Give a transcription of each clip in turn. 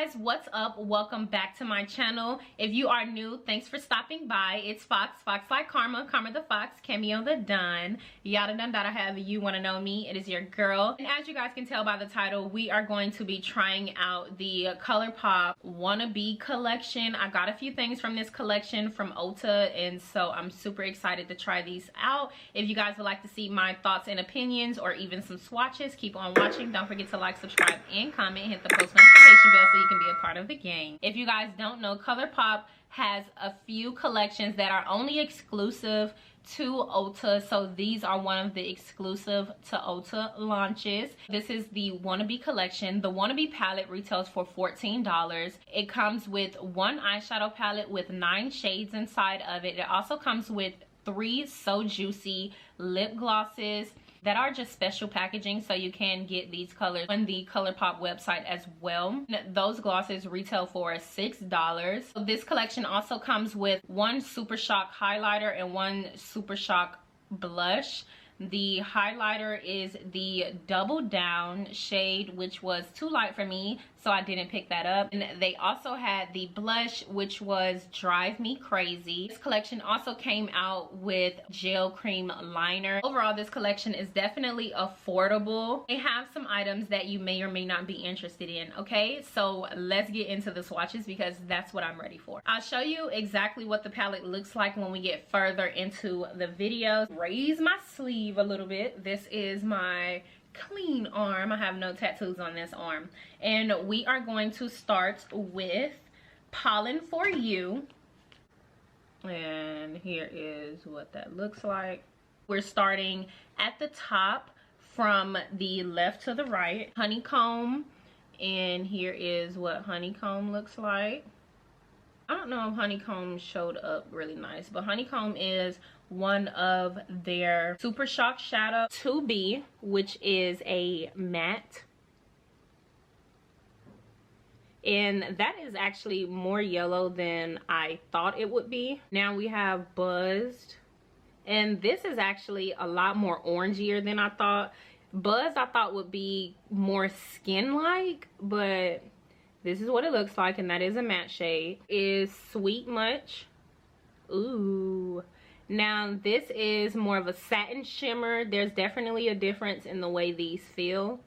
guys, what's up? Welcome back to my channel. If you are new, thanks for stopping by. It's Fox, Fox like Karma, Karma the Fox, Cameo the Dun, yada dun dada, however you want to know me. It is your girl. And as you guys can tell by the title, we are going to be trying out the Colourpop Wannabe collection. I got a few things from this collection from Ulta, and so I'm super excited to try these out. If you guys would like to see my thoughts and opinions or even some swatches, keep on watching. Don't forget to like, subscribe, and comment. Hit the post notification bell so you can be a part of the game. If you guys don't know, Colourpop has a few collections that are only exclusive to Ulta, so these are one of the exclusive to Ulta launches. This is the Wannabe collection. The Wannabe palette retails for $14. It comes with one eyeshadow palette with 9 shades inside of it. It also comes with 3 So Juicy lip glosses that are just special packaging, so you can get these colors on the Colourpop website as well. Those glosses retail for $6. So this collection also comes with one Super Shock highlighter and one Super Shock blush. The highlighter is the Double Down shade, which was too light for me, so I didn't pick that up. And they also had the blush, which was Drive Me Crazy. This collection also came out with gel cream liner. Overall, this collection is definitely affordable. They have some items that you may or may not be interested in, okay? So let's get into the swatches because that's what I'm ready for. I'll show you exactly what the palette looks like when we get further into the video. Raise my sleeve a little bit. This is my clean arm. I have no tattoos on this arm, and we are going to start with Pollen for You, and here is what that looks like. We're starting at the top from the left to the right. Honeycomb, and here is what Honeycomb looks like. I don't know if Honeycomb showed up really nice, but Honeycomb is one of their Super Shock Shadow 2B, which is a matte. And that is actually more yellow than I thought it would be. Now we have Buzzed. And this is actually a lot more orangier than I thought. Buzzed I thought would be more skin-like, but this is what it looks like, and that is a matte shade. Is Sweet Much. Ooh. Now this is more of a satin shimmer. There's definitely a difference in the way these feel.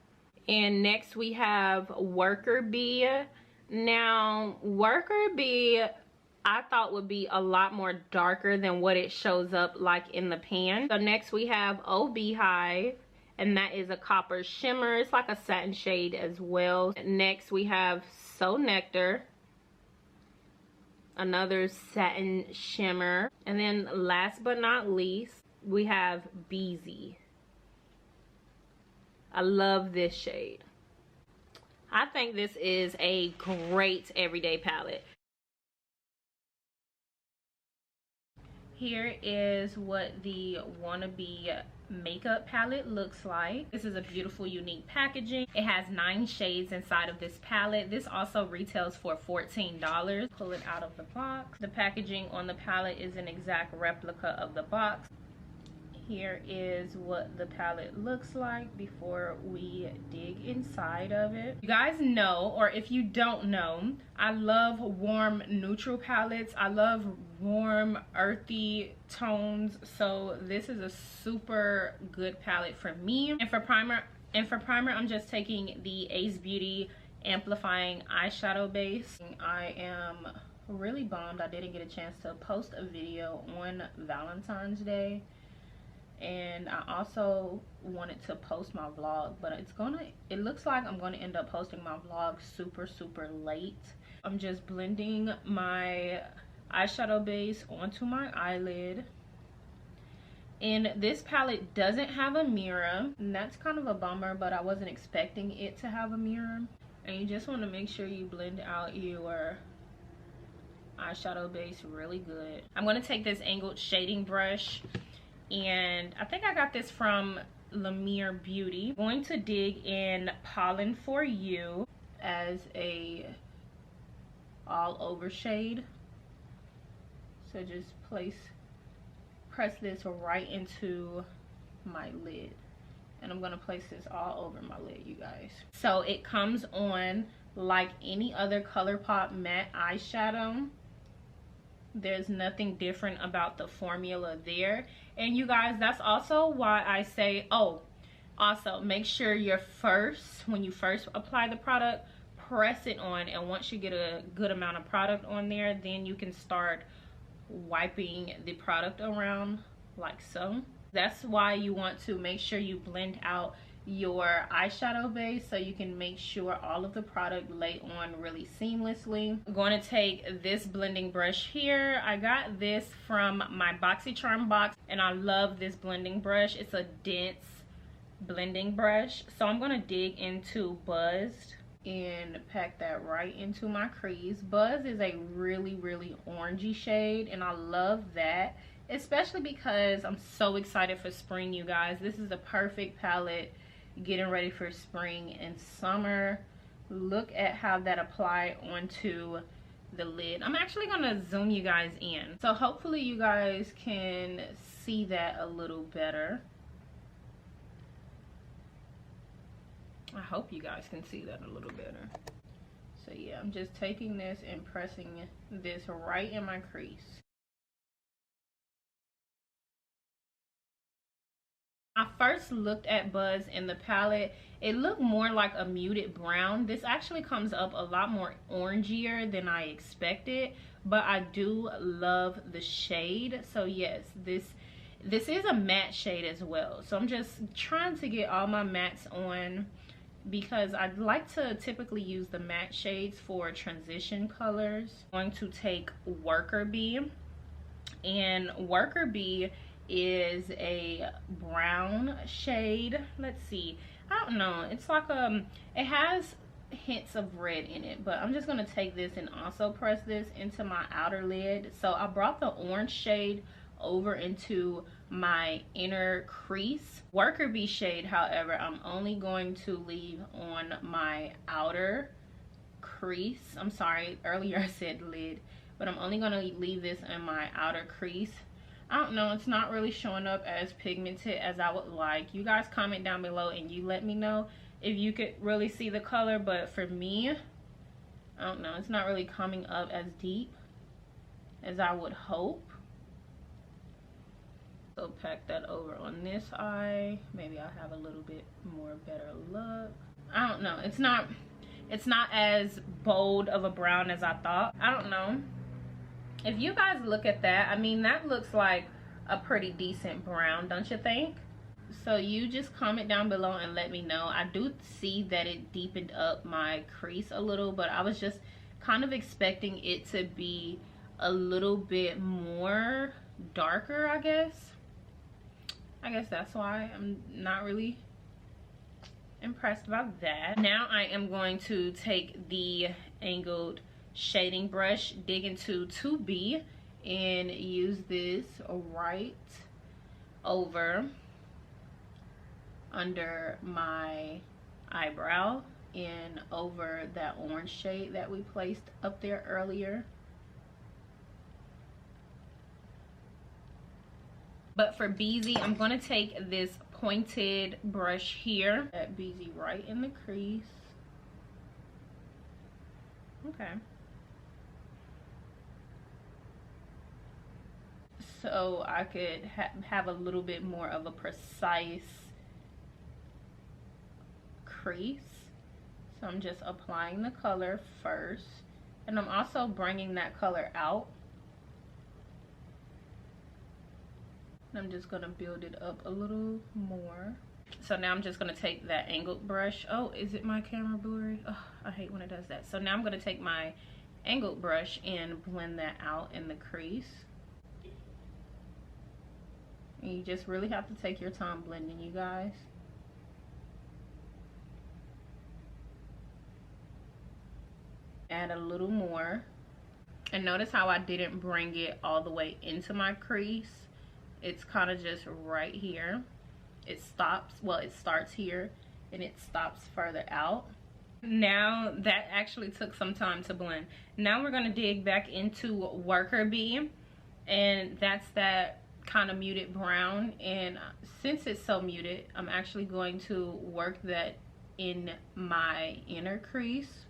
And next we have Worker Bee. Now Worker Bee I thought would be a lot more darker than what it shows up like in the pan. So next we have OB Hive, and that is a copper shimmer. It's like a satin shade as well. Next we have So Nectar, another satin shimmer. And then last but not least, we have Beezy. I love this shade. I think this is a great everyday palette. Here is what the Wannabe makeup palette looks like. This is a beautiful, unique packaging. It has 9 shades inside of this palette. This also retails for $14. Pull it out of the box. The packaging on the palette is an exact replica of the box. Here is what the palette looks like before we dig inside of it. You guys know, or if you don't know, I love warm neutral palettes. I love warm earthy tones, so this is a super good palette for me. And for primer, I'm just taking the Ace Beauty Amplifying Eyeshadow Base. I am really bummed I didn't get a chance to post a video on Valentine's Day. And I also wanted to post my vlog, but it looks like I'm gonna end up posting my vlog super late. I'm just blending my eyeshadow base onto my eyelid. And this palette doesn't have a mirror, and that's kind of a bummer, but I wasn't expecting it to have a mirror. And you just want to make sure you blend out your eyeshadow base really good. I'm going to take this angled shading brush, and I think I got this from Lemire Beauty. I'm going to dig in Pollen for You as a all over shade. So just press this right into my lid. And I'm going to place this all over my lid, you guys. So it comes on like any other Colourpop matte eyeshadow. There's nothing different about the formula there. And you guys, that's also why I say, oh, also make sure when you first apply the product, press it on, and once you get a good amount of product on there, then you can start wiping the product around like so. That's why you want to make sure you blend out your eyeshadow base so you can make sure all of the product lay on really seamlessly. I'm going to take this blending brush here. I got this from my BoxyCharm box, and I love this blending brush. It's a dense blending brush. So I'm going to dig into Buzzed and pack that right into my crease. Buzz is a really orangey shade, and I love that, especially because I'm so excited for spring, you guys. This is the perfect palette getting ready for spring and summer. Look at how that applied onto the lid. I'm actually gonna zoom you guys in, so hopefully you guys can see that a little better. I hope you guys can see that a little better. So yeah, I'm just taking this and pressing this right in my crease. I first looked at Buzz in the palette. It looked more like a muted brown. This actually comes up a lot more orangier than I expected, but I do love the shade. So yes, this is a matte shade as well. So I'm just trying to get all my mattes on, because I'd like to typically use the matte shades for transition colors. I'm going to take Worker Bee, and Worker Bee is a brown shade. Let's see, I don't know, it's like it has hints of red in it, but I'm just gonna take this and also press this into my outer lid. So I brought the orange shade over into my inner crease. Worker Bee shade, however, I'm only going to leave on my outer crease. I'm sorry, earlier I said lid, but I'm only going to leave this in my outer crease. I don't know, it's not really showing up as pigmented as I would like. You guys comment down below and you let me know if you could really see the color, but for me, I don't know, it's not really coming up as deep as I would hope. So pack that over on this eye. Maybe I'll have a little bit more better look. I don't know, it's not as bold of a brown as I thought. I don't know. If you guys look at that, I mean, that looks like a pretty decent brown, don't you think? So you just comment down below and let me know. I do see that it deepened up my crease a little, but I was just kind of expecting it to be a little bit more darker, I guess that's why I'm not really impressed about that. Now I am going to take the angled shading brush, dig into 2B, and use this right over under my eyebrow and over that orange shade that we placed up there earlier. But for BZ, I'm going to take this pointed brush here, that BZ right in the crease. Okay. So I could have a little bit more of a precise crease. So I'm just applying the color first, and I'm also bringing that color out. I'm just gonna build it up a little more. So now I'm just gonna take that angled brush. Oh, is it my camera blurry? Oh, I hate when it does that. So now I'm gonna take my angled brush and blend that out in the crease. And you just really have to take your time blending, you guys. Add a little more. And notice how I didn't bring it all the way into my crease. It's kind of just right here. It stops, well, it starts here and it stops further out. Now that actually took some time to blend. Now we're gonna dig back into Worker Bee, and that's that kind of muted brown. And since it's so muted, I'm actually going to work that in my inner crease.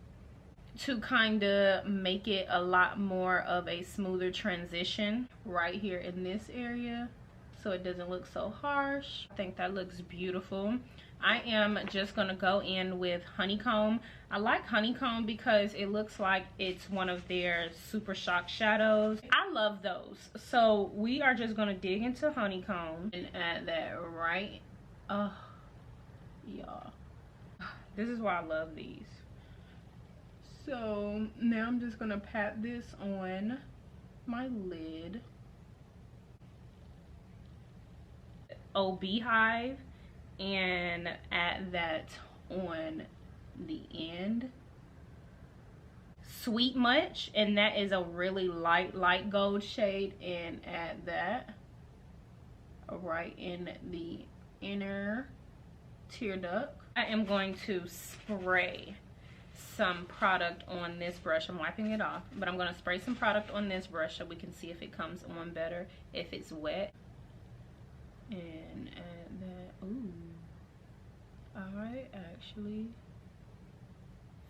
to kind of make it a lot more of a smoother transition right here in this area, so it doesn't look so harsh. I think that looks beautiful. I am just gonna go in with Honeycomb. I like Honeycomb because it looks like it's one of their Super Shock shadows. I love those. So we are just gonna dig into Honeycomb and add that right. Oh, y'all. This is why I love these. So now I'm just gonna pat this on my lid. Hive, and add that on the end. Sweet Much, and that is a really light gold shade, and add that right in the inner tear duct. I am going to spray some product on this brush. I'm wiping it off, but I'm going to spray some product on this brush so we can see if it comes on better if it's wet. And add that. Ooh, I actually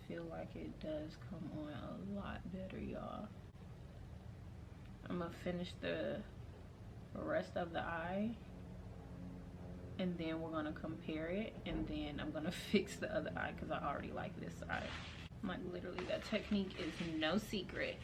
feel like it does come on a lot better, y'all. I'm gonna finish the rest of the eye, and then we're gonna compare it, and then I'm gonna fix the other eye because I already like this eye. Like, literally, that technique is no secret.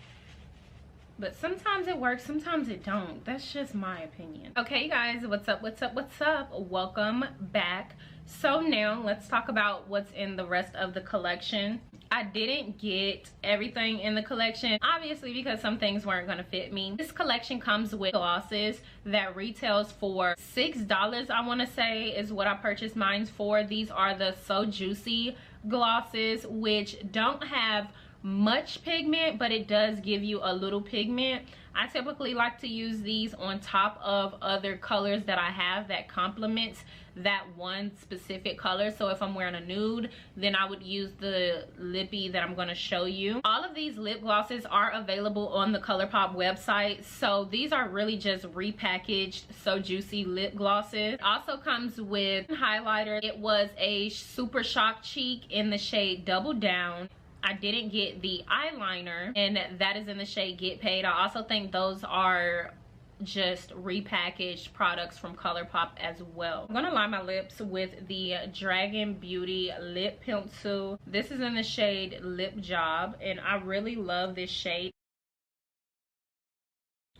But sometimes it works, sometimes it don't. That's just my opinion. Okay, you guys, what's up, what's up, what's up? Welcome back. So now let's talk about what's in the rest of the collection. I didn't get everything in the collection, obviously, because some things weren't gonna fit me. This collection comes with glosses that retails for $6, I wanna say, is what I purchased mine for. These are the So Juicy glosses, which don't have much pigment, but it does give you a little pigment. I typically like to use these on top of other colors that I have that complements that one specific color. So if I'm wearing a nude, then I would use the lippy that I'm going to show you. All of these lip glosses are available on the Colourpop website, so these are really just repackaged So Juicy lip glosses. It also comes with highlighter. It was a Super Shock Cheek in the shade Double Down. I didn't get the eyeliner, and that is in the shade Get Paid. I also think those are just repackaged products from Colourpop as well. I'm gonna line my lips with the Dragon Beauty lip pencil. This is in the shade Lip Job, and I really love this shade.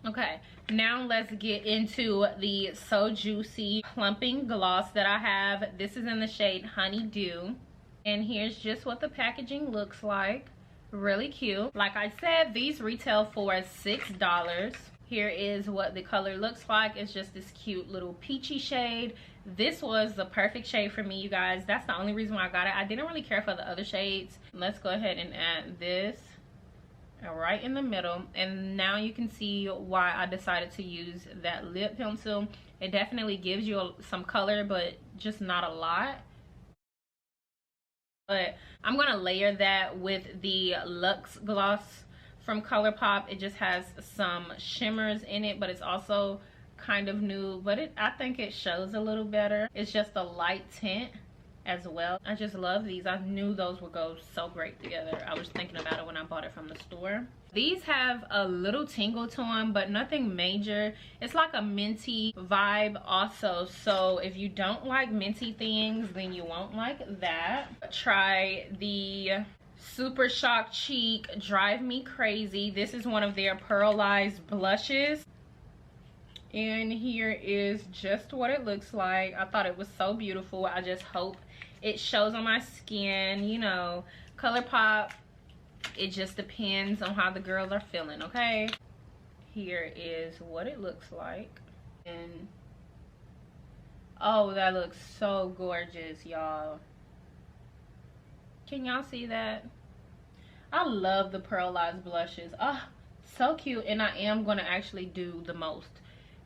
Okay, now let's get into the So Juicy Plumping gloss that I have. This is in the shade Honeydew. And here's just what the packaging looks like. Really cute. Like I said, these retail for $6. Here is what the color looks like. It's just this cute little peachy shade. This was the perfect shade for me, you guys. That's the only reason why I got it. I didn't really care for the other shades. Let's go ahead and add this right in the middle. And now you can see why I decided to use that lip pencil. It definitely gives you some color, but just not a lot. But I'm gonna layer that with the Luxe Gloss from Colourpop. It just has some shimmers in it, but it's also kind of nude, but I think it shows a little better. It's just a light tint as well. I just love these. I knew those would go so great together. I was thinking about it when I bought it from the store. These have a little tingle to them, but nothing major. It's like a minty vibe also, so if you don't like minty things, then you won't like that. Try the Super Shock Cheek Drive Me Crazy. This is one of their pearlized blushes. And here is just what it looks like. I thought it was so beautiful. I just hope it shows on my skin. You know, Colourpop, it just depends on how the girls are feeling, okay? Here is what it looks like. And oh, that looks so gorgeous, y'all. Can y'all see that? I love the pearlized blushes. Oh, so cute. And I am going to actually do the most,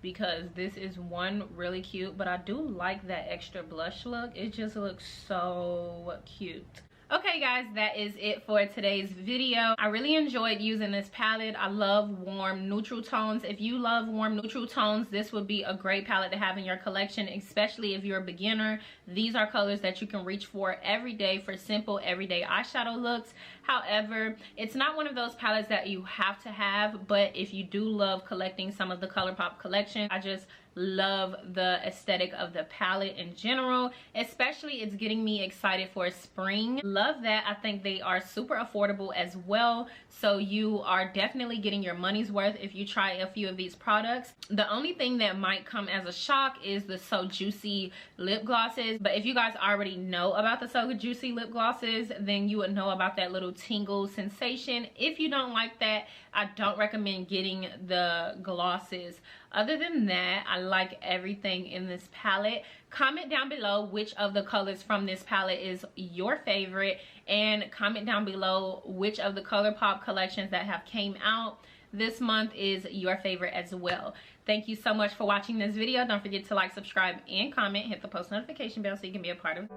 because this is one really cute, but I do like that extra blush look. It just looks so cute. Okay guys, that is it for today's video. I really enjoyed using this palette. I love warm neutral tones. If you love warm neutral tones, this would be a great palette to have in your collection, especially if you're a beginner. These are colors that you can reach for every day for simple everyday eyeshadow looks. However, it's not one of those palettes that you have to have, but if you do love collecting some of the Colourpop collection, I just love the aesthetic of the palette in general. Especially, it's getting me excited for spring. Love that. I think they are super affordable as well, so you are definitely getting your money's worth if you try a few of these products. The only thing that might come as a shock is the So Juicy lip glosses, but if you guys already know about the So Juicy lip glosses, then you would know about that little tingle sensation. If you don't like that, I don't recommend getting the glosses. Other than that, I like everything in this palette. Comment down below which of the colors from this palette is your favorite, and comment down below which of the Colourpop collections that have came out this month is your favorite as well. Thank you so much for watching this video. Don't forget to like, subscribe, and comment. Hit the post notification bell so you can be a part of